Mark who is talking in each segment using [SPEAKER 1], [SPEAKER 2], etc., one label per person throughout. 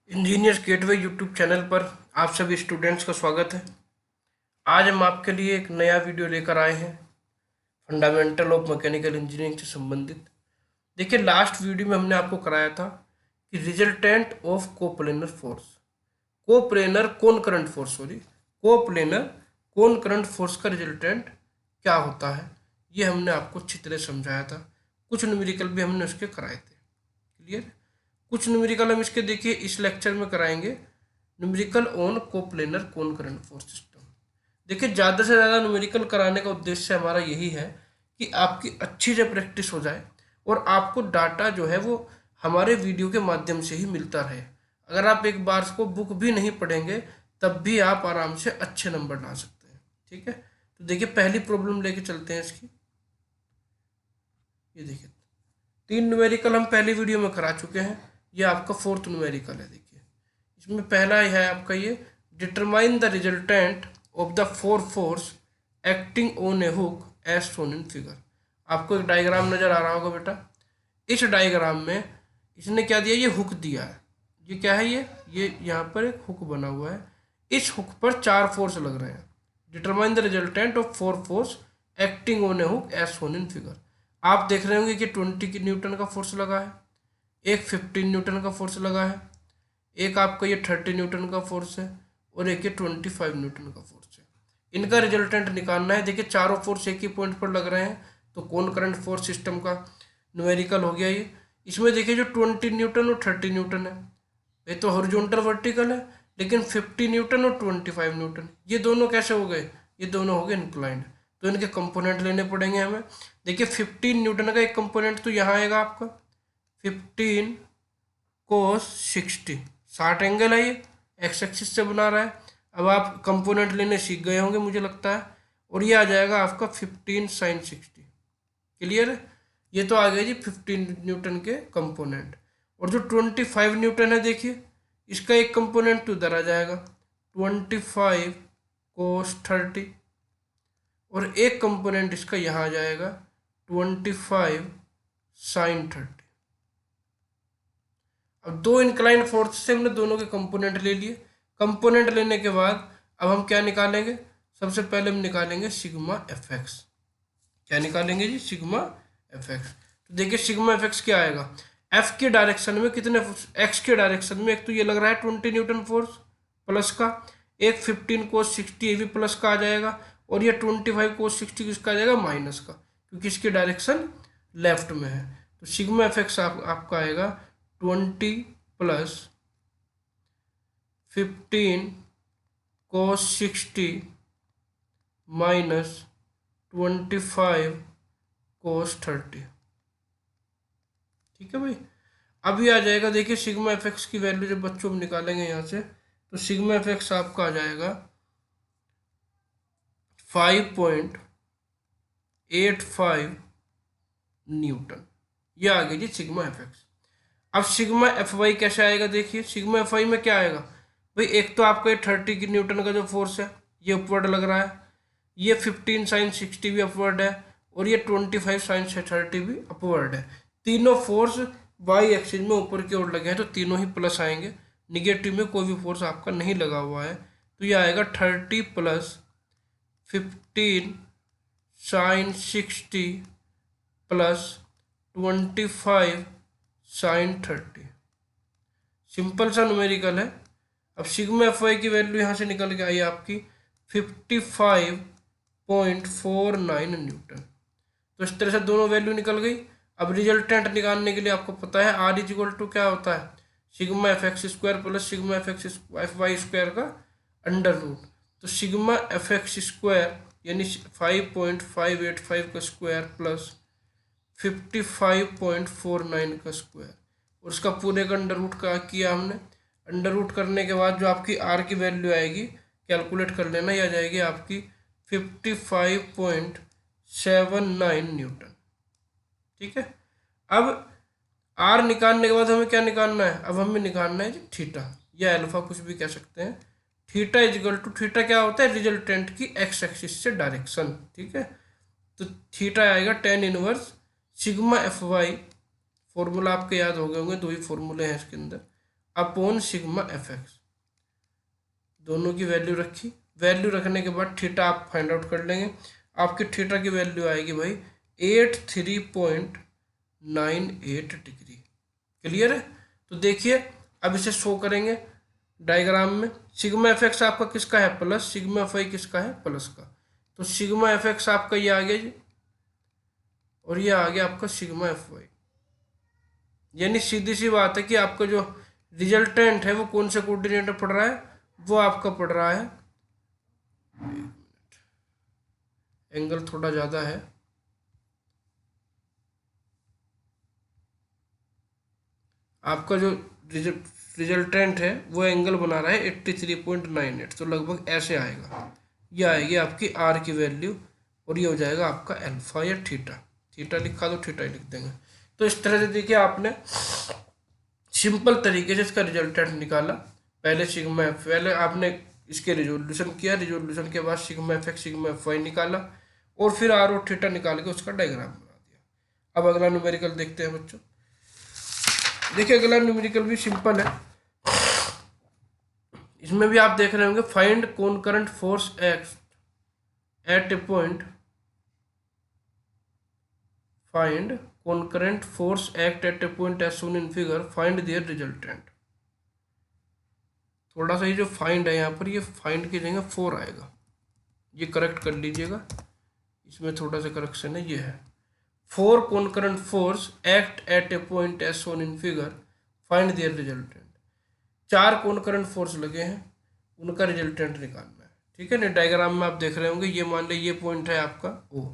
[SPEAKER 1] Engineers gateway YouTube channel पर आप सभी स्टूडेंट्स का स्वागत है। आज हम आपके लिए एक नया वीडियो लेकर आए हैं फंडामेंटल ऑफ मैकेनिकल इंजीनियरिंग से संबंधित। देखिए, लास्ट वीडियो में हमने आपको कराया था कि resultant of coplanar force, coplanar कौन करंट फोर्स सॉरी कोप्लेनर कौन करंट फोर्स का रिजल्टेंट क्या होता है, ये हमने आपको अच्छी तरह समझाया था। कुछ न्यूमेरिकल भी हमने उसके कराए थे। क्लियर? कुछ न्यूमेरिकल हम इसके देखिए इस लेक्चर में कराएंगे। न्यूमेरिकल ऑन कोप्लेनर कौन करंट फोर्स सिस्टम। देखिए, ज़्यादा से ज़्यादा न्यूमेरिकल कराने का उद्देश्य हमारा यही है कि आपकी अच्छी से प्रैक्टिस हो जाए और आपको डाटा जो है वो हमारे वीडियो के माध्यम से ही मिलता रहे। अगर आप एक बार इसको बुक भी नहीं पढ़ेंगे तब भी आप आराम से अच्छे नंबर ला सकते हैं। ठीक है, तो देखिए पहली प्रॉब्लम लेके चलते हैं इसकी। ये देखिए, 3 न्यूमेरिकल हम पहली वीडियो में करा चुके हैं। ये आपका 4th न्यूमेरिकल है। देखिए, इसमें पहला है आपका ये determine the resultant of the four force acting on a hook as shown in figure. आपको एक डायग्राम नजर आ रहा होगा बेटा। इस डायग्राम में इसने क्या दिया, ये हुक दिया है। ये क्या है, ये यहाँ पर एक हुक बना हुआ है। इस हुक पर 4 फोर्स लग रहे हैं। Determine the resultant of 4 force acting on a hook as shown in figure. आप देख रहे होंगे कि 20 न्यूटन का फोर्स लगा है, एक 15 न्यूटन का फोर्स लगा है, एक आपका ये 30 न्यूटन का फोर्स है और एक ये 25 न्यूटन का फोर्स है। इनका रिजल्टेंट निकालना है। देखिए, चारों फोर्स एक ही पॉइंट पर लग रहे हैं, तो कौन करंट फोर्स सिस्टम का न्यूमेरिकल हो गया ये। इसमें देखिए जो 20 न्यूटन और 30 न्यूटन है, ये तो हॉरिजॉन्टल वर्टिकल है, लेकिन 50 न्यूटन और 25 न्यूटन ये दोनों कैसे हो गए, ये दोनों हो गए इंक्लाइंड। तो इनके कंपोनेंट लेने पड़ेंगे हमें। देखिए 15 न्यूटन का एक कंपोनेंट तो यहाँ आएगा आपका 15 कोस 60, 60 एंगल है, ये एक्स एक्सिस से बना रहा है। अब आप कंपोनेंट लेने सीख गए होंगे मुझे लगता है, और ये आ जाएगा आपका 15 साइन 60। क्लियर है? ये तो आ गया जी 15 न्यूटन के कंपोनेंट। और जो 25 न्यूटन है, देखिए इसका एक कंपोनेंट तो इधर आ जाएगा 25 कोस 30, और एक कंपोनेंट इसका यहाँ आ जाएगा 25 साइन 30। अब दो इंक्लाइन फोर्स से हमने दोनों के कंपोनेंट ले लिए। कंपोनेंट लेने के बाद अब हम क्या निकालेंगे, सबसे पहले हम निकालेंगे सिग्मा एफ एक्स। क्या निकालेंगे जी, सिग्मा एफ एक्स। तो देखिए सिग्मा एफ एक्स क्या आएगा, एफ के डायरेक्शन में कितने, एक्स के डायरेक्शन में एक तो ये लग रहा है 20 न्यूटन फोर्स प्लस का, एक 15 कोस 60 ये भी प्लस का आ जाएगा, और ये 25 कोस 60 किसका आ जाएगा, माइनस का, क्योंकि इसकी डायरेक्शन लेफ्ट में है। तो सिग्मा एफ एक्स आपका आएगा 20 प्लस 15 कोस 60 माइनस 25 कोस 30। ठीक है भाई, अभी आ जाएगा। देखिए सिग्मा एफ एक्स की वैल्यू जब बच्चों हम निकालेंगे यहाँ से, तो सिग्मा एफ एक्स आपका आ जाएगा 5.85 न्यूटन। ये आ गई जी सिग्मा एफ एक्स। अब सिग्मा एफ वाई कैसे आएगा, देखिए सिग्मा एफ वाई में क्या आएगा भाई, एक तो आपका ये 30 की न्यूटन का जो फोर्स है ये अपवर्ड लग रहा है, ये 15 साइन 60 भी अपवर्ड है, और ये 25 साइन 30 भी अपवर्ड है। तीनों फोर्स वाई एक्सिस में ऊपर की ओर लगे हैं, तो तीनों ही प्लस आएंगे। निगेटिव में कोई भी फोर्स आपका नहीं लगा हुआ है, तो ये आएगा 30 plus 15 sine 60 plus 25 sine 30। Simple सा न्यूमेरिकल है। अब सिग्मा एफ वाई की वैल्यू यहाँ से निकल के आई आपकी 55.49 न्यूटन। तो इस तरह से दोनों वैल्यू निकल गई। अब रिजल्टेंट निकालने के लिए आपको पता है आर इज इक्वल टू क्या होता है, sigma F X square plus sigma F X F Y square का अंडर रूट। तो सिग्मा एफ एक्स स्क्वायर यानी 5.585 का स्क्वायर प्लस 55.49 का स्क्वायर, और उसका पूरे का अंडर रूट का किया हमने। अंडर रूट करने के बाद जो आपकी आर की वैल्यू आएगी, कैलकुलेट कर लेना, यह आ जाएगी आपकी 55.79 न्यूटन। ठीक है, अब आर निकालने के बाद हमें क्या निकालना है, अब हमें निकालना है जी थीटा या अल्फा, कुछ भी कह सकते हैं। Theta is equal to, theta क्या होता है, रिजल्टेंट की एक्स एक्सिस से डायरेक्शन। ठीक है, तो थीटा आएगा tan inverse sigma F Y, formula आपके याद हो गए होंगे, दो ही फॉर्मूले हैं इसके अंदर, अपॉन सिग्मा एफ एक्स, दोनों की वैल्यू रखी। वैल्यू रखने के बाद थीटा आप फाइंड आउट कर लेंगे। आपकी थीटा की वैल्यू आएगी भाई 83.98 डिग्री। क्लियर है? तो देखिए अब इसे शो करेंगे डायग्राम में। सिग्मा एफ एक्स आपका किसका है? प्लस। सिग्मा एफ वाई किसका है? प्लस का। तो सिग्मा एफ एक्स आपका ये आ गया जी, और ये आ गया आपका सिग्मा एफ वाई। यानी सीधी सी बात है कि आपका जो रिजल्टेंट है वो कौन से कोऑर्डिनेट में पड़ रहा है? वो आपका पड़ रहा है, एंगल थोड़ा ज़्यादा है, आपका जो रिजल्टेंट है वो एंगल बना रहा है 83.98। तो लगभग ऐसे आएगा, ये आएगी आपकी आर की वैल्यू, और ये हो जाएगा आपका अल्फा या थीटा। थीटा लिखा तो थीटा ही लिख देंगे। तो इस तरह से देखिए आपने सिंपल तरीके से इसका रिजल्टेंट निकाला। पहले आपने इसके रिजोल्यूशन किया, रिजोल्यूशन के बाद sigma F X sigma F Y निकाला, और फिर आर और थीटा निकाल के उसका डायग्राम बना दिया। अब अगला न्यूमेरिकल देखते हैं बच्चों। देखिए अगला न्यूमेरिकल भी सिंपल है। इसमें भी आप देख रहे होंगे, find कॉनकरेंट force act at A point, find concurrent force act at a point as shown in figure, find their resultant। थोड़ा सा ये जो फाइंड है यहाँ पर, ये फाइंड की जगह 4 आएगा, ये करेक्ट कर लीजिएगा, इसमें थोड़ा सा करेक्शन है। ये है 4 concurrent force act at a point as shown in figure, find their resultant। 4 concurrent force लगे हैं, उनका रिजल्टेंट निकालना है। ठीक है ना? डायग्राम में आप देख रहे होंगे, ये मान लीजिए ये पॉइंट है आपका ओ।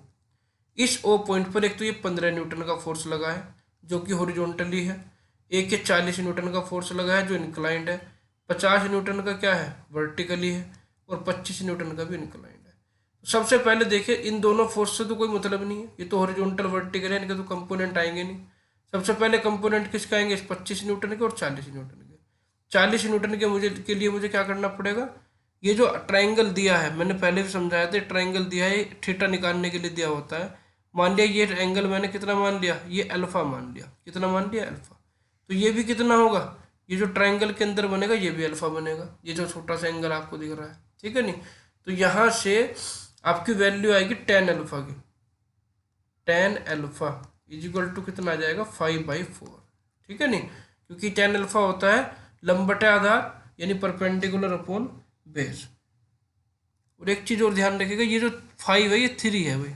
[SPEAKER 1] इस ओ पॉइंट पर एक तो ये 15 न्यूटन का फोर्स लगा है जो कि हॉरिजॉन्टली है, एक ये 40 न्यूटन का फोर्स लगा है जो इंक्लाइंड है, 50 न्यूटन का क्या है? वर्टिकली है, और 25 न्यूटन का भी इंक्लाइंड है। तो सबसे पहले देखिए इन दोनों फोर्स से तो कोई मतलब नहीं है, ये तो हॉरिजॉन्टल वर्टिकल है, इनके तो कंपोनेंट आएंगे नहीं। सबसे पहले कंपोनेंट किसके आएंगे? 25 न्यूटन के और 40 न्यूटन के। 40 न्यूटन के लिए मुझे क्या करना पड़ेगा? ये जो ट्राइंगल दिया है, मैंने पहले भी समझाया था, ट्राइंगल दिया है थीटा निकालने के लिए दिया होता है। मान लिया ये एंगल मैंने कितना मान लिया? ये अल्फा मान लिया। कितना मान लिया? अल्फा। तो ये भी कितना होगा? ये जो ट्राइंगल के अंदर बनेगा ये भी अल्फा बनेगा, ये जो छोटा सा एंगल आपको दिख रहा है। ठीक है नहीं? तो यहाँ से आपकी वैल्यू आएगी tan अल्फा की। tan alpha is equal to कितना आ जाएगा? 5/4। ठीक है नहीं? क्योंकि tan अल्फा होता है लंबटे आधार, यानी परपेंडिकुलर अपॉन बेस। और एक चीज और ध्यान रखिएगा, ये जो 5 है ये 3 है भाई,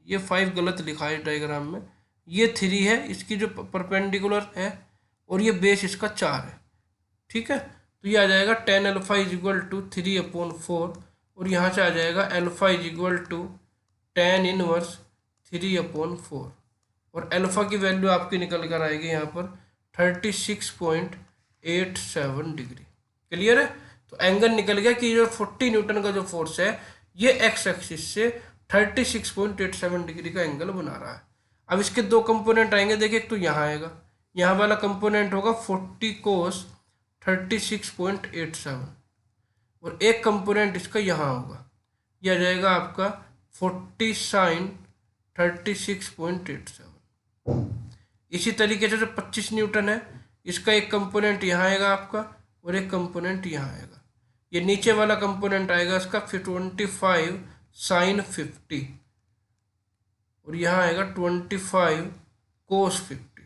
[SPEAKER 1] ये 5 गलत लिखा है डायग्राम में, ये 3 है, इसकी जो परपेंडिकुलर है, और ये बेस इसका 4 है। ठीक है? तो ये आ जाएगा tan alpha is equal to 3/4, और यहाँ से आ जाएगा alpha is equal to tan inverse 3/4, और अल्फा की वैल्यू आपकी निकल कर आएगी यहाँ पर 36.87 डिग्री। क्लियर है? तो एंगल निकल गया कि जो 40 न्यूटन का जो फोर्स है ये एक्स एक्सिस से 36.87 डिग्री का एंगल बना रहा है। अब इसके दो कंपोनेंट आएंगे, देखिए एक तो यहाँ आएगा, यहाँ वाला कंपोनेंट होगा 40 कोस 36.87, और एक कंपोनेंट इसका यहाँ होगा, यह आ जाएगा आपका 40 साइन 36.87। इसी तरीके से जो 25 न्यूटन है, इसका एक कंपोनेंट यहाँ आएगा आपका, और एक कंपोनेंट यहाँ आएगा। ये नीचे वाला कंपोनेंट आएगा इसका 25 साइन 50, और यहाँ आएगा 25 कोस 50।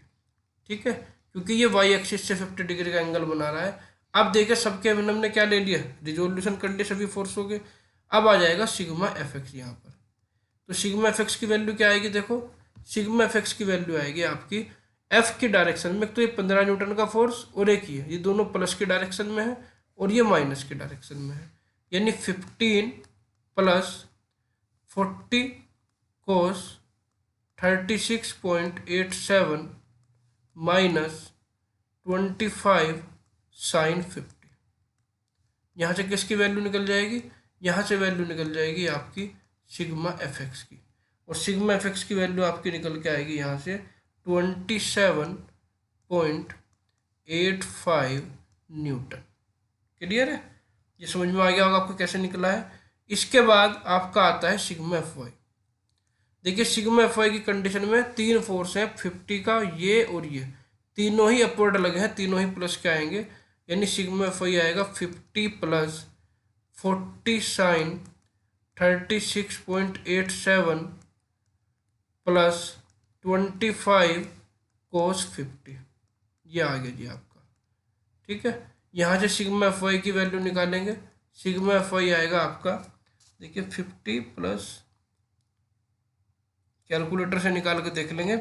[SPEAKER 1] ठीक है? क्योंकि ये वाई एक्सिस से 50 डिग्री का एंगल बना रहा है। अब देखिए सबके हमने क्या ले लिया? रिजोल्यूशन कर लिया सभी फोर्सों के। अब आ जाएगा सिग्मा एफ एक्स यहाँ पर। तो सिग्मा एफ एक्स की वैल्यू क्या आएगी? देखो सिग्मा एफ एक्स की वैल्यू आएगी आपकी एफ की डायरेक्शन में, तो ये 15 न्यूटन का फोर्स और एक ही है, ये दोनों प्लस की डायरेक्शन में है और ये माइनस की डायरेक्शन में है, यानी 15 प्लस 40 कोस 36.87 माइनस 25 साइन 50। यहाँ से किसकी वैल्यू निकल जाएगी? यहाँ से वैल्यू निकल जाएगी आपकी सिग्मा एफ एक्स की, और सिग्मा एफ एक्स की वैल्यू आपकी निकल के आएगी यहाँ से 27.85 न्यूटन। क्लियर है? ये समझ में आ गया होगा आपको कैसे निकला है। इसके बाद आपका आता है सिग्मा एफ वाई। देखिए सिग्मा एफ वाई की कंडीशन में तीन फोर्स हैं 50 का, ये और ये तीनों ही अपवर्ड लगे हैं, तीनों ही प्लस के आएंगे। यानी सिग्मा एफ आई आएगा 50 प्लस 40 साइन 36.87 प्लस 25 कोस 50, ये आ गया जी आपका। ठीक है, यहाँ से सिग्मा एफ आई की वैल्यू निकालेंगे। सिग्मा एफ आई आएगा आपका, देखिए 50 प्लस, कैलकुलेटर से निकाल के देख लेंगे,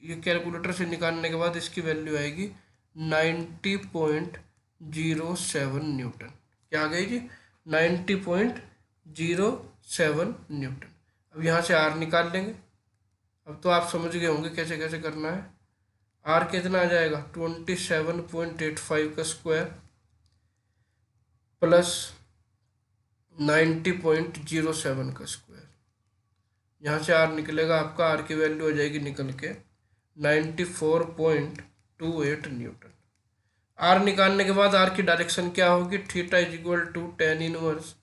[SPEAKER 1] ये कैलकुलेटर से निकालने के बाद इसकी वैल्यू आएगी 90.07 न्यूटन। क्या आ गई जी? 90.07 न्यूटन। अब यहाँ से आर निकाल लेंगे। अब तो आप समझ गए होंगे कैसे कैसे करना है। आर कितना आ जाएगा? 27.85 का स्क्वायर प्लस 90.07 का स्क्वायर। यहाँ से आर निकलेगा आपका, आर की वैल्यू हो जाएगी निकल के 94.28 न्यूटन। आर निकालने के बाद आर की डायरेक्शन क्या होगी? Theta is equal to tan inverse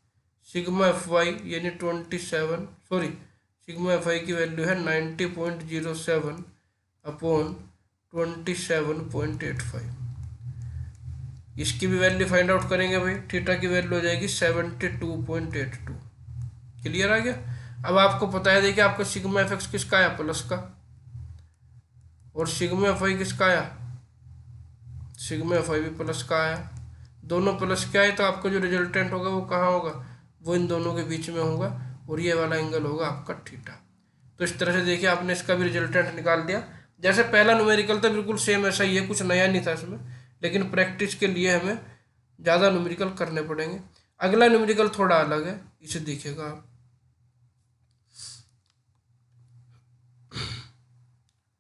[SPEAKER 1] sigma F Y, यानी 27 एफ आई की वैल्यू है 90.07 अपॉन 27.85। इसकी भी वैल्यू फाइंड आउट करेंगे भाई। थीटा की वैल्यू हो जाएगी 72.82। क्लियर आ गया? अब आपको पता है, देखिए आपका सिग्मा एफ एक्स किसका आया? प्लस का। और सिग्मा एफ आई किसका आया? सिग्मा एफ आई भी प्लस का आया। दोनों प्लस के आए तो आपका जो रिजल्टेंट होगा वो कहाँ होगा? वो इन दोनों के बीच में होगा, और ये वाला एंगल होगा आपका थीटा। तो इस तरह से देखिए आपने इसका भी रिजल्टेंट निकाल दिया। जैसे पहला न्यूमेरिकल था बिल्कुल सेम ऐसा ही है, कुछ नया नहीं था इसमें, लेकिन प्रैक्टिस के लिए हमें ज़्यादा न्यूमेरिकल करने पड़ेंगे। अगला न्यूमेरिकल थोड़ा अलग है, इसे देखिएगा आप।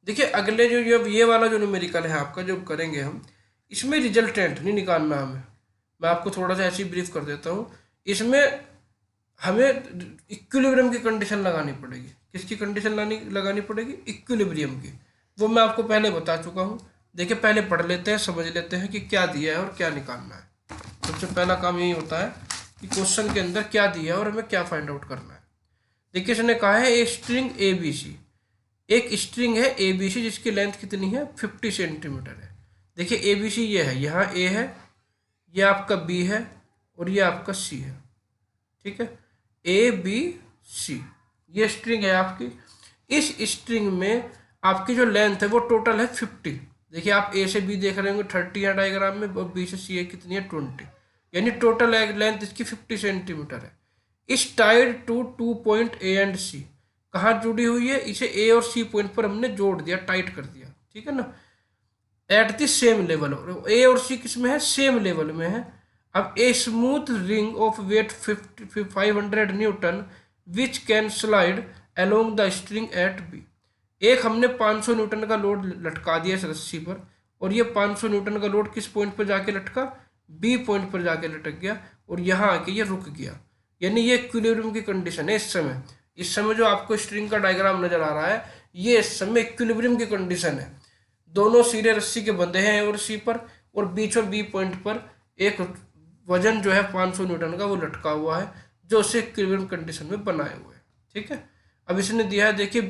[SPEAKER 1] देखिए अगले जो ये वाला जो न्यूमेरिकल है आपका, जो करेंगे हम, इसमें रिजल्टेंट नहीं निकालना हमें। मैं आपको थोड़ा सा ऐसी ब्रीफ कर देता हूँ। इसमें हमें इक्विलिब्रियम की कंडीशन लगानी पड़ेगी। किसकी कंडीशन लगानी पड़ेगी? इक्विलिब्रियम की। वो मैं आपको पहले बता चुका हूँ। देखिए पहले पढ़ लेते हैं, समझ लेते हैं कि क्या दिया है और क्या निकालना है। सबसे पहला काम यही होता है कि क्वेश्चन के अंदर क्या दिया है और हमें क्या फाइंड आउट करना है। देखिए इसने कहा है a string A B C, एक स्ट्रिंग है ए बी सी जिसकी लेंथ कितनी है? 50 सेंटीमीटर है। देखिए ए बी सी ये है, यहाँ ए है, ये आपका बी है और ये आपका सी है। ठीक है, ए बी सी ये स्ट्रिंग है आपकी। इस स्ट्रिंग में आपकी जो लेंथ है वो टोटल है 50। देखिए आप ए से बी देख रहे होंगे 30 है डायग्राम में, और बी से सी है कितनी है? 20, यानी टोटल लेंथ इसकी 50 सेंटीमीटर है। इस tied to 2 point A and C, कहाँ जुड़ी हुई है? इसे ए और सी पॉइंट पर हमने जोड़ दिया, टाइट कर दिया। ठीक है ना, एट द सेम लेवल। ए और सी किस में है? सेम लेवल में है। अब a smooth ring of weight 500 newton which can slide along the string at B. एक हमने 500 न्यूटन का लोड लटका दिया इस रस्सी पर, और ये 500 न्यूटन का लोड किस पॉइंट पर जाके लटका? बी पॉइंट पर जाके लटक गया, और यहाँ आके ये रुक गया। यानी ये इक्विलिब्रियम की कंडीशन है। इस समय जो आपको स्ट्रिंग का डायग्राम नजर आ रहा है, ये इस समय इक्विलिब्रियम की कंडीशन है। दोनों सिरे रस्सी के बंधे हैं ए और सी पर, और बीच में बी पॉइंट पर एक वजन जो है 500 न्यूटन का वो लटका हुआ है, जो उसे इक्विलिब्रियम कंडीशन में बनाए हुए हैं। ठीक है, अब इसने दिया है, देखिए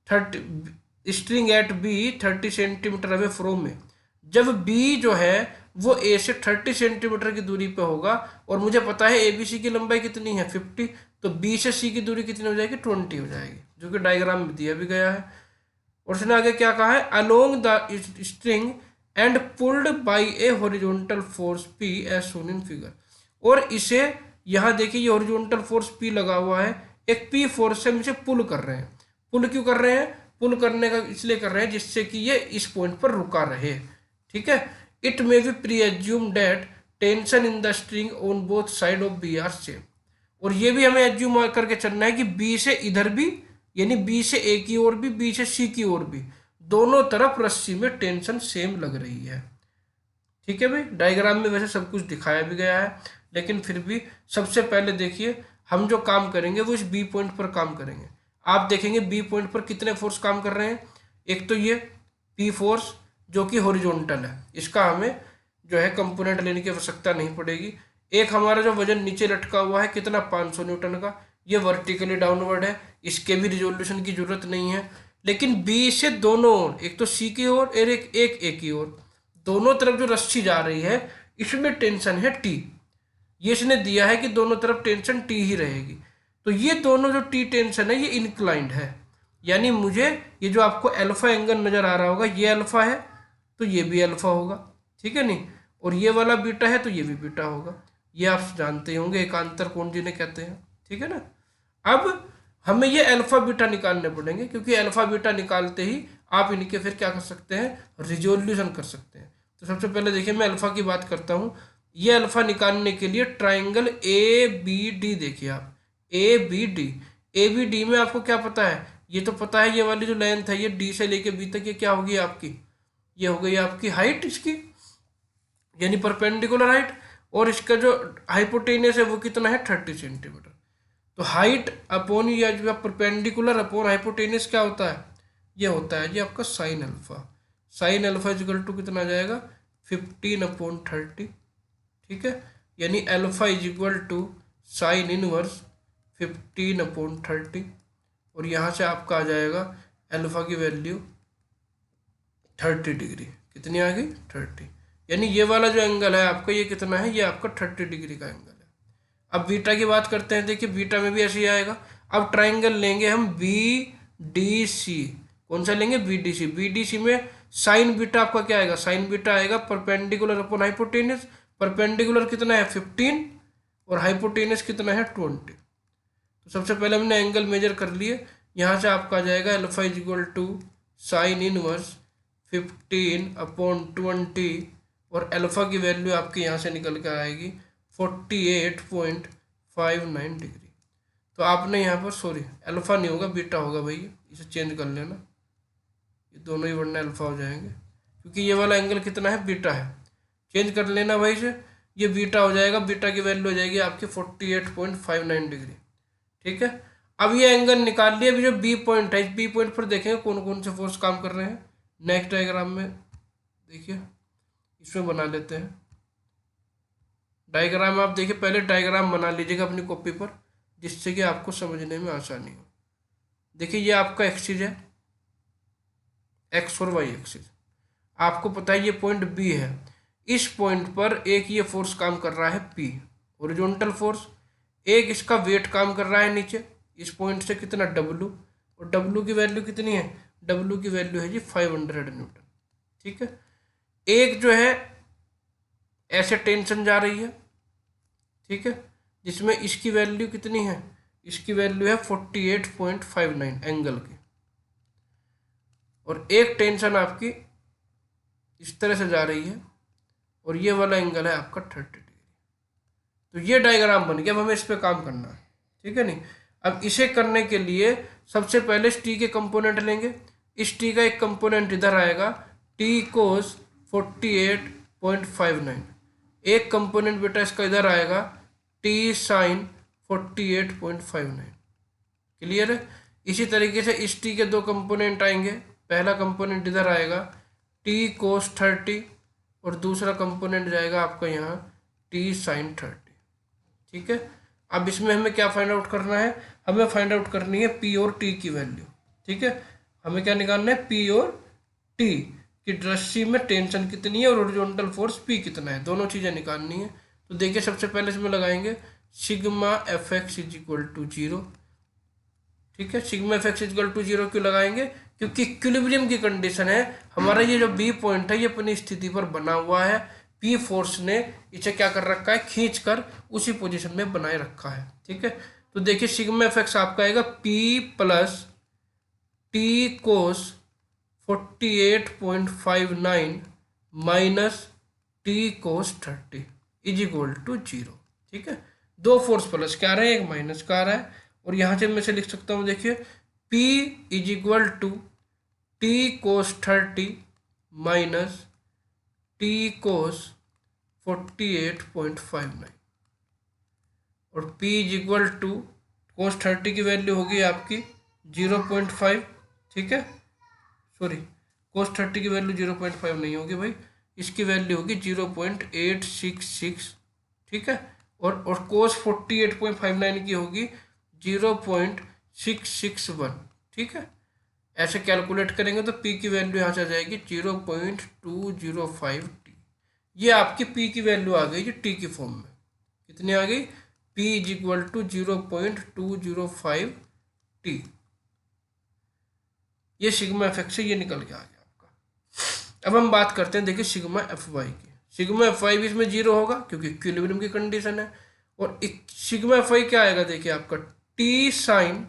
[SPEAKER 1] 30 string at B 30 centimetre away from में। जब बी जो है वो ए से 30 सेंटीमीटर की दूरी पे होगा, और मुझे पता है ए बी सी की लंबाई कितनी है? 50, तो बी से सी की दूरी कितनी हो जाएगी? 20 हो जाएगी, जो कि डायग्राम में दिया भी गया है। और उसने आगे क्या कहा है? Along the string and pulled by a horizontal force P as shown in figure. और इसे यहाँ देखिए ये हॉरिजॉन्टल फोर्स पी लगा हुआ है, एक पी फोर्स से हम इसे पुल कर रहे हैं। पुल क्यों कर रहे हैं? पुल करने का इसलिए कर रहे हैं जिससे कि ये इस पॉइंट पर रुका रहे। ठीक है, it may be presume that tension in the string on both side of B are same. और ये भी हमें एज्यूम करके चलना है कि बी से इधर भी, यानी बी से ए की ओर भी, बी से सी की ओर भी, दोनों तरफ रस्सी में टेंशन सेम लग रही है। ठीक है भाई, डायग्राम में वैसे सब कुछ दिखाया भी गया है, लेकिन फिर भी सबसे पहले देखिए हम जो काम करेंगे वो इस बी पॉइंट पर काम करेंगे। आप देखेंगे बी पॉइंट पर कितने फोर्स काम कर रहे हैं। एक तो ये पी फोर्स जो कि हॉरिजॉन्टल है, इसका हमें जो है कंपोनेंट लेने की आवश्यकता नहीं पड़ेगी। एक हमारा जो वजन नीचे लटका हुआ है कितना? 500 न्यूटन का, ये वर्टिकली डाउनवर्ड है, इसके भी रिजोल्यूशन की जरूरत नहीं है। लेकिन बी से दोनों ओर, एक तो सी की ओर और एक ए की ओर, दोनों तरफ जो रस्सी जा रही है इसमें टेंशन है टी। ये इसने दिया है कि दोनों तरफ टेंशन टी ही रहेगी। तो ये दोनों जो टी टेंशन है ये इंक्लाइंड है, यानी मुझे ये जो आपको अल्फा एंगल नजर आ रहा होगा ये अल्फा है तो ये भी अल्फा होगा, ठीक है नहीं, और ये वाला बीटा है तो ये भी बीटा होगा। ये आप जानते होंगे एकांतर कोण जिन्हें कहते हैं, ठीक है ना। अब हमें ये अल्फा बीटा निकालने पड़ेंगे, क्योंकि अल्फा बीटा निकालते ही आप इनके फिर क्या कर सकते हैं, रिजोल्यूशन कर सकते हैं। तो सबसे पहले देखिए मैं अल्फा की बात करता हूँ। ये अल्फा निकालने के लिए ट्राइंगल ए बी डी देखिए आप, ए बी डी में आपको क्या पता है, ये तो पता है ये वाली जो लेंथ है ये डी से लेके बी तक ये क्या होगी आपकी, ये हो गई आपकी हाइट इसकी, यानी परपेंडिकुलर हाइट, और इसका जो हाइपोटेनियस है वो कितना है 30 सेंटीमीटर। तो हाइट अपॉन या जो परपेंडिकुलर अपॉन हाइपोटेनियस क्या होता है, ये होता है जी आपका sine alpha. Sine alpha is equal to कितना आ जाएगा 15/30, ठीक है, यानी alpha is equal to sine inverse 15/30, और यहाँ से आपका आ जाएगा अल्फा की वैल्यू 30 डिग्री। कितनी आ गई 30, यानी ये वाला जो एंगल है आपका ये कितना है, ये आपका 30 डिग्री का एंगल है। अब बीटा की बात करते हैं, देखिए बीटा में भी ऐसे ही आएगा। अब ट्राइंगल लेंगे हम बी डी सी, कौन सा लेंगे B D C. B D C में साइन बीटा आपका क्या आएगा, साइन बीटा आएगा परपेंडिकुलर अपॉन हाइपोटेनियस। परपेंडिकुलर कितना है 15 और हाइपोटेनियस कितना है 20। तो सबसे पहले हमने एंगल मेजर कर लिए, यहाँ से आपका आ जाएगा alpha is equal to sine inverse 15/20, और अल्फा की वैल्यू आपकी यहाँ से निकल कर आएगी 48.59 डिग्री। तो आपने यहाँ पर सॉरी अल्फा नहीं होगा बीटा होगा भैया, इसे चेंज कर लेना, ये दोनों ही वरना अल्फा हो जाएंगे, क्योंकि ये वाला एंगल कितना है बीटा है, चेंज कर लेना भाई से, ये बीटा हो जाएगा, बीटा की वैल्यू हो जाएगी आपकी 48.59 डिग्री, ठीक है। अब ये एंगल निकाल लिया, अभी जो बी पॉइंट है इस बी पॉइंट पर देखेंगे कौन कौन से फोर्स काम कर रहे हैं। नेक्स्ट डायग्राम में देखिए, इसमें बना लेते हैं डायग्राम। आप देखिए पहले डायग्राम बना लीजिएगा अपनी कॉपी पर, जिससे कि आपको समझने में आसानी हो। देखिए ये आपका एक्सिस है, एक्स और वाई एक्सिस, आपको पता है ये पॉइंट बी है। इस पॉइंट पर एक ये फोर्स काम कर रहा है पी, हॉरिजॉन्टल फोर्स, एक इसका वेट काम कर रहा है नीचे इस पॉइंट से कितना डब्लू, और डब्लू की वैल्यू कितनी है, डब्लू की वैल्यू है जी 500 न्यूटन, ठीक है। एक जो है ऐसे टेंशन जा रही है, ठीक है, जिसमें इसकी वैल्यू कितनी है, इसकी वैल्यू है 48.59 एंगल की, और एक टेंशन आपकी इस तरह से जा रही है, और ये वाला एंगल है आपका 30 डिग्री। तो ये डायग्राम बन गया, अब हमें इस पे काम करना है, ठीक है नहीं। अब इसे करने के लिए सबसे पहले टी के कंपोनेंट लेंगे। इस टी का एक कंपोनेंट इधर आएगा टी कोस 48.59, एक कंपोनेंट बेटा इसका इधर आएगा टी साइन 48.59, क्लियर है। इसी तरीके से इस टी के दो कंपोनेंट आएंगे, पहला कंपोनेंट इधर आएगा टी कोस 30 और दूसरा कंपोनेंट जाएगा आपका यहाँ टी साइन 30, ठीक है। अब इसमें हमें क्या फाइंड आउट करना है, हमें फाइंड आउट करनी है पी और टी की वैल्यू, ठीक है। हमें क्या निकालना है, पी और टी की रस्सी में टेंशन कितनी है और हॉरिजॉन्टल फोर्स पी कितना है, दोनों चीज़ें निकालनी है। तो देखिए सबसे पहले इसमें लगाएंगे sigma F X is equal to 0, ठीक है। Sigma F X is equal to 0 क्यों लगाएंगे, क्योंकि इक्विलिब्रियम की कंडीशन है, हमारा ये जो बी पॉइंट है ये अपनी स्थिति पर बना हुआ है, पी फोर्स ने इसे क्या कर रखा है, खींच कर उसी पोजीशन में बनाए रखा है, ठीक है। तो देखिए सिग्मा एफ एक्स आपका आएगा P plus T cos 48.59 minus T cos 30 is equal to 0, ठीक है। दो फोर्स प्लस क्या आ रहा है, एक माइनस का आ रहा है, और यहाँ से मैं से लिख सकता हूँ, देखिए P is equal to T cos 30 minus T cos 48.59, और P is equal to cos 30 की वैल्यू होगी आपकी 0.5, ठीक है। सॉरी कोस 30 की वैल्यू 0.5 नहीं होगी भाई, इसकी वैल्यू होगी 0.866, ठीक है। और कोस 48.59 की होगी 0.661, ठीक है। ऐसे कैलकुलेट करेंगे तो पी की वैल्यू यहाँ से आ जाएगी 0.205 टी। ये आपकी पी की वैल्यू आ गई जी टी की फॉर्म में। कितनी आ गई? P is equal to 0.205 T. ये सिग्मा एफ एक्स से ये निकल के आ गया आपका। अब हम बात करते हैं देखिए सिग्मा एफ वाई की। सिग्मा एफ वाई भी इसमें जीरो होगा क्योंकि इक्विलिब्रियम की कंडीशन है। और सिग्मा एफ वाई क्या आएगा देखिए आपका T sine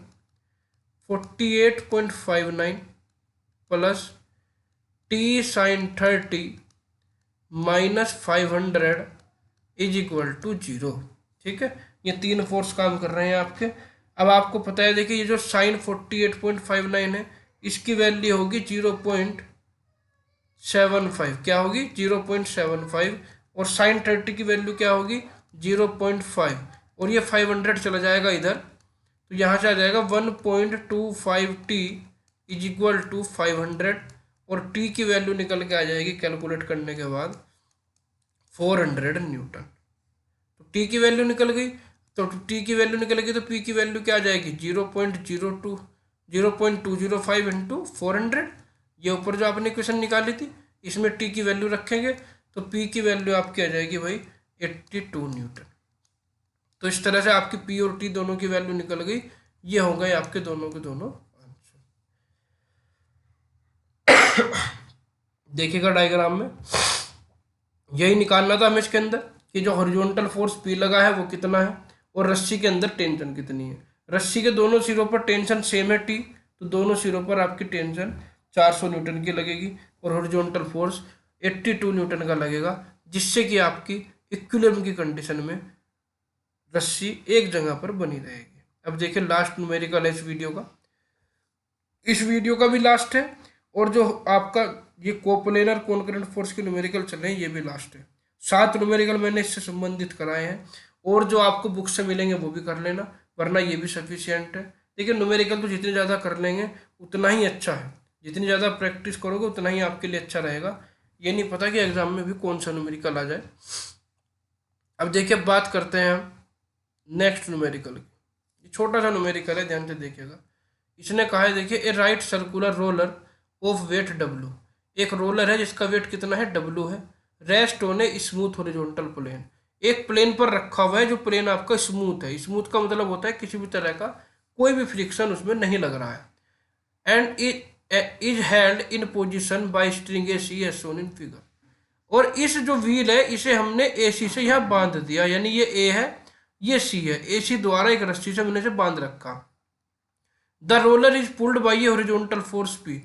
[SPEAKER 1] 48.59 plus T sine 30 minus 500 is equal to 0। ठीक है, ये तीन फोर्स काम कर रहे हैं आपके। अब आपको पता है देखिए ये जो साइन 48.59 है इसकी वैल्यू होगी 0.75। क्या होगी? 0.75। और साइन 30 की वैल्यू क्या होगी? 0.5। और ये 500 चला जाएगा इधर, तो यहाँ से आ जाएगा 1.25t इज इक्वल टू 500। और t की वैल्यू निकल के आ जाएगी कैलकुलेट करने के बाद 400 न्यूटन। तो t की वैल्यू निकल गई, तो t की वैल्यू निकल गई तो p की वैल्यू क्या आ जाएगी? 0.205 इंटू 400। ये ऊपर जो आपने इक्वेशन निकाली थी इसमें t की वैल्यू रखेंगे तो p की वैल्यू आपकी आ जाएगी भाई 82 न्यूटन। तो इस तरह से आपकी p और t दोनों की वैल्यू निकल गई। ये हो गए आपके दोनों के दोनों आंसर। देखिएगा डायग्राम में यही निकालना था हमें इसके अंदर कि जो हॉरिजॉन्टल फोर्स P लगा है वो कितना है और रस्सी के अंदर टेंशन कितनी है। रस्सी के दोनों सिरों पर टेंशन सेम है T, तो दोनों सिरों पर आपकी टेंशन 400 न्यूटन की लगेगी और हॉरिजॉन्टल फोर्स 82 न्यूटन का लगेगा, जिससे कि आपकी इक्विलिब्रियम की कंडीशन में रस्सी एक जगह पर बनी रहेगी। अब देखिए लास्ट न्यूमेरिकल है इस वीडियो का। इस वीडियो का भी लास्ट है और जो आपका ये कोप्लेनर कॉन्करेंट फोर्स के न्यूमेरिकल चल रहे हैं ये भी लास्ट है। 7 न्यूमेरिकल मैंने इससे संबंधित कराए हैं और जो आपको बुक से मिलेंगे वो भी कर लेना, वरना ये भी सफिशियंट है। देखिए न्यूमेरिकल तो जितने ज़्यादा कर लेंगे उतना ही अच्छा है, जितनी ज़्यादा प्रैक्टिस करोगे उतना ही आपके लिए अच्छा रहेगा। ये नहीं पता कि एग्जाम में भी कौन सा न्यूमेरिकल आ जाए। अब देखिए बात करते हैं हम नेक्स्ट न्यूमेरिकल की। ये छोटा सा न्यूमेरिकल है, ध्यान से देखिएगा। इसने कहा है देखिए a right circular roller of weight W। एक रोलर है जिसका वेट कितना है? W है। Rest on a smooth horizontal plane. एक प्लेन पर रखा हुआ है जो प्लेन आपका स्मूथ है। स्मूथ का मतलब होता है किसी भी तरह का कोई भी फ्रिक्शन उसमें नहीं लग रहा है। End is held in position by string AC as shown in figure. और इस जो व्हील है इसे हमने AC से यहाँ बांध दिया, यानी ये A है ये C है। AC द्वारा एक रस्सी से हमने इसे बांध रखा। The roller is pulled by A horizontal force P।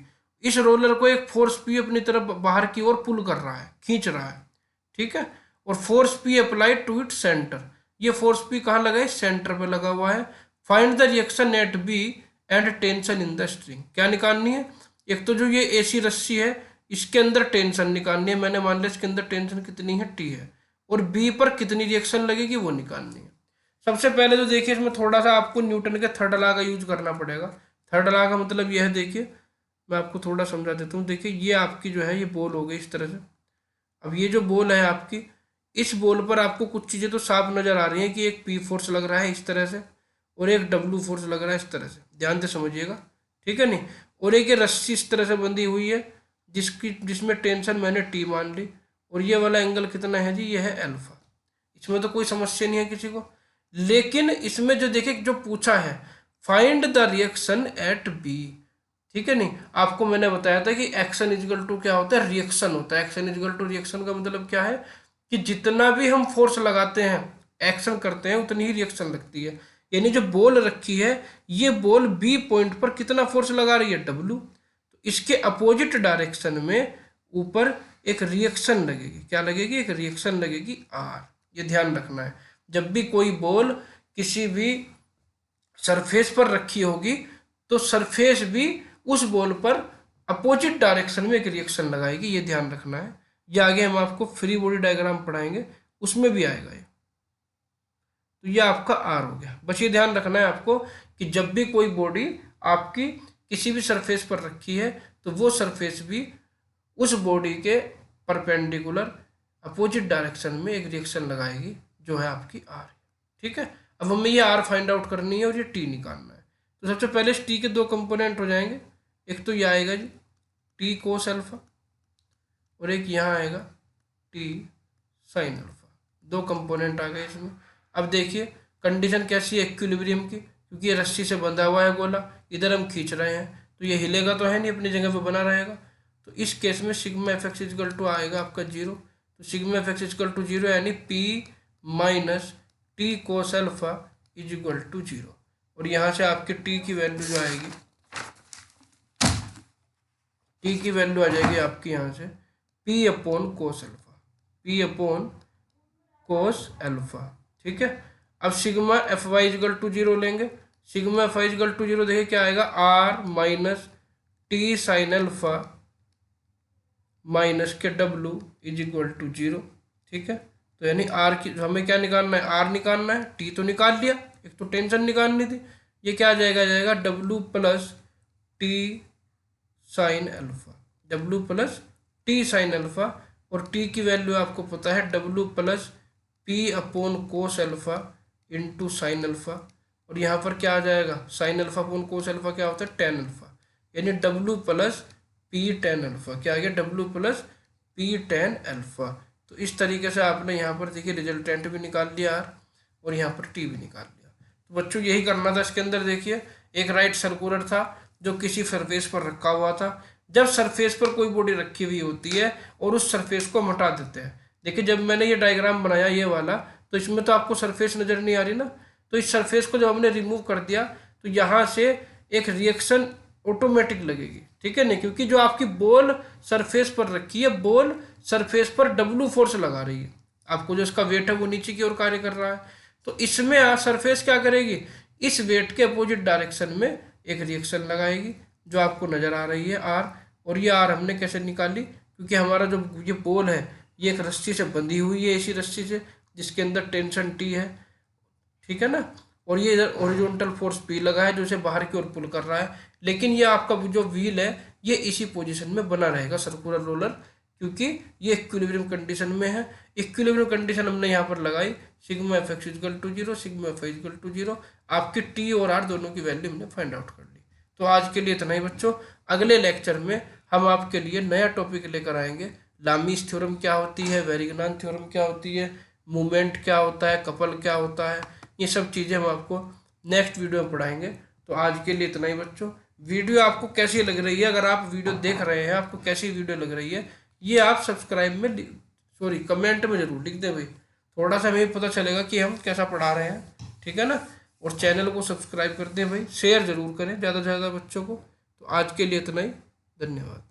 [SPEAKER 1] इस रोलर को एक फोर्स P अपनी तरफ बाहर की ओर पुल कर रहा है, खींच रहा है। ठीक है, और force P applied to it centre. ये फोर्स P कहाँ लगा है? सेंटर पे लगा हुआ है। Find the reaction at B and tension in the string. क्या निकालनी है? एक तो जो ये AC रस्सी है इसके अंदर टेंशन निकालनी है। मैंने मान लिया इसके अंदर टेंशन कितनी है? T है। और B पर कितनी रिएक्शन लगेगी वो निकालनी है। सबसे पहले तो देखिए इसमें थोड़ा सा आपको न्यूटन के थर्ड लॉ का यूज करना पड़ेगा। थर्ड लॉ का मतलब यह है, देखिए मैं आपको थोड़ा समझा देता हूँ। देखिए ये आपकी जो है ये बॉल हो गई इस तरह से। अब ये जो बॉल है आपकी, इस बॉल पर आपको कुछ चीज़ें तो साफ नज़र आ रही हैं कि एक P फोर्स लग रहा है इस तरह से और एक W फोर्स लग रहा है इस तरह से, ध्यान से समझिएगा। ठीक है नहीं, और एक ये रस्सी इस तरह से बंधी हुई है जिसमें टेंशन मैंने T मान ली। और ये वाला एंगल कितना है जी? ये है अल्फा। इसमें तो कोई समस्या नहीं है किसी को। लेकिन इसमें जो देखिए जो पूछा है find the reaction at B। ठीक है नहीं, आपको मैंने बताया था कि एक्शन इजगल टू क्या होता है? रिएक्शन होता है। एक्शन इजगल टू रिएक्शन का मतलब क्या है कि जितना भी हम फोर्स लगाते हैं, एक्शन करते हैं, उतनी ही रिएक्शन लगती है। यानी जो बॉल रखी है ये बॉल B पॉइंट पर कितना फोर्स लगा रही है? W। तो इसके अपोजिट डायरेक्शन में ऊपर एक रिएक्शन लगेगी। क्या लगेगी? एक रिएक्शन लगेगी R। ये ध्यान रखना है। जब भी कोई बॉल किसी भी सरफेस पर रखी होगी तो सरफेस भी उस बॉल पर अपोजिट डायरेक्शन में एक रिएक्शन लगाएगी, ये ध्यान रखना है। ये आगे हम आपको फ्री बॉडी डायग्राम पढ़ाएंगे, उसमें भी आएगा ये। तो ये आपका आर हो गया। बस ये ध्यान रखना है आपको कि जब भी कोई बॉडी आपकी किसी भी सरफेस पर रखी है तो वो सरफेस भी उस बॉडी के परपेंडिकुलर अपोजिट डायरेक्शन में एक रिएक्शन लगाएगी, जो है आपकी आर। ठीक है, अब हमें ये आर फाइंड आउट करनी है और ये टी निकालना है। तो सबसे पहले इस टी के दो कंपोनेंट हो जाएंगे। एक तो ये आएगा जी टी कोस अल्फा और एक यहाँ आएगा टी साइन अल्फा। दो कंपोनेंट आ गए इसमें। अब देखिए कंडीशन कैसी है इक्विलिब्रियम की, क्योंकि ये रस्सी से बंधा हुआ है गोला, इधर हम खींच रहे हैं तो ये हिलेगा तो है नहीं, अपनी जगह पे बना रहेगा। तो इस केस में sigma F X is equal to आएगा आपका 0। तो sigma F X is equal to 0 यानी P minus T cos alpha is equal to 0। और यहाँ से आपके टी की वैल्यू जो आएगी, टी की वैल्यू आ जाएगी आपकी यहाँ से P upon cos alpha, P upon cos alpha. ठीक है। अब sigma F Y is equal to 0 लेंगे। Sigma F Y is equal to 0 देखिए क्या आएगा, R minus T sine alpha minus के डब्लू इज इक्वल टू 0। ठीक है। तो यानी आर की हमें क्या निकालना है, आर निकालना है, टी तो निकाल लिया, एक तो टेंशन निकालनी थी। ये क्या आ जाएगा W plus T sine alpha, W plus T sine alpha. और टी की वैल्यू आपको पता है W plus P upon cos alpha into sine alpha. और यहाँ पर क्या आ जाएगा, sine alpha upon cos alpha क्या होता है, टेन अल्फा, यानी W plus P tan alpha. क्या आ गया, W plus P tan alpha. तो इस तरीके से आपने यहाँ पर देखिए रिजल्टेंट भी निकाल लिया आर और यहाँ पर टी भी निकाल लिया। तो बच्चों यही करना था इसके अंदर। देखिए एक राइट सर्कुलर था जो किसी सरफेस पर रखा हुआ था। जब सरफेस पर कोई बॉडी रखी हुई होती है और उस सरफेस को हम हटा देते हैं, देखिए जब मैंने ये डायग्राम बनाया ये वाला, तो इसमें तो आपको सरफेस नज़र नहीं आ रही ना। तो इस सरफेस को जब हमने रिमूव कर दिया तो यहाँ से एक रिएक्शन ऑटोमेटिक लगेगी। ठीक है नहीं, क्योंकि जो आपकी बॉल सरफेस पर रखी है, बॉल सरफेस पर डब्लू फोर्स लगा रही है, आपको जो इसका वेट है वो नीचे की ओर कार्य कर रहा है। तो इसमें सरफेस क्या करेगी, इस वेट के अपोजिट डायरेक्शन में एक रिएक्शन लगाएगी जो आपको नज़र आ रही है आर। और ये आर हमने कैसे निकाली, क्योंकि हमारा जो ये बॉल है ये एक रस्सी से बंधी हुई है, इसी रस्सी से जिसके अंदर टेंशन टी है। ठीक है ना। और ये इधर ओरिजेंटल फोर्स पी लगा है जो इसे बाहर की ओर पुल कर रहा है। लेकिन ये आपका जो व्हील है ये इसी पोजीशन में बना रहेगा सर्कुलर रोलर, क्योंकि ये इक्विलिब्रियम कंडीशन में है। इक्विलिब्रियम कंडीशन हमने यहाँ पर लगाई, sigma F X equal to 0, sigma F equal to 0। आपकी टी और आर दोनों की वैल्यू हमने फाइंड आउट कर ली। तो आज के लिए इतना ही बच्चों। अगले लेक्चर में हम आपके लिए नया टॉपिक लेकर आएंगे। लामीज थ्योरम क्या होती है, वेरिग्नान थ्योरम क्या होती है, मूवमेंट क्या होता है, कपल क्या होता है, ये सब चीज़ें हम आपको नेक्स्ट वीडियो में पढ़ाएंगे। तो आज के लिए इतना ही बच्चों। वीडियो आपको कैसी लग रही है, अगर आप वीडियो देख रहे हैं आपको कैसी वीडियो लग रही है, ये आप सब्सक्राइब में कमेंट में जरूर लिख दें भाई, थोड़ा सा हमें पता चलेगा कि हम कैसा पढ़ा रहे हैं। ठीक है ना। और चैनल को सब्सक्राइब कर दें भाई, शेयर जरूर करें ज़्यादा से ज़्यादा बच्चों को। तो आज के लिए इतना ही, धन्यवाद।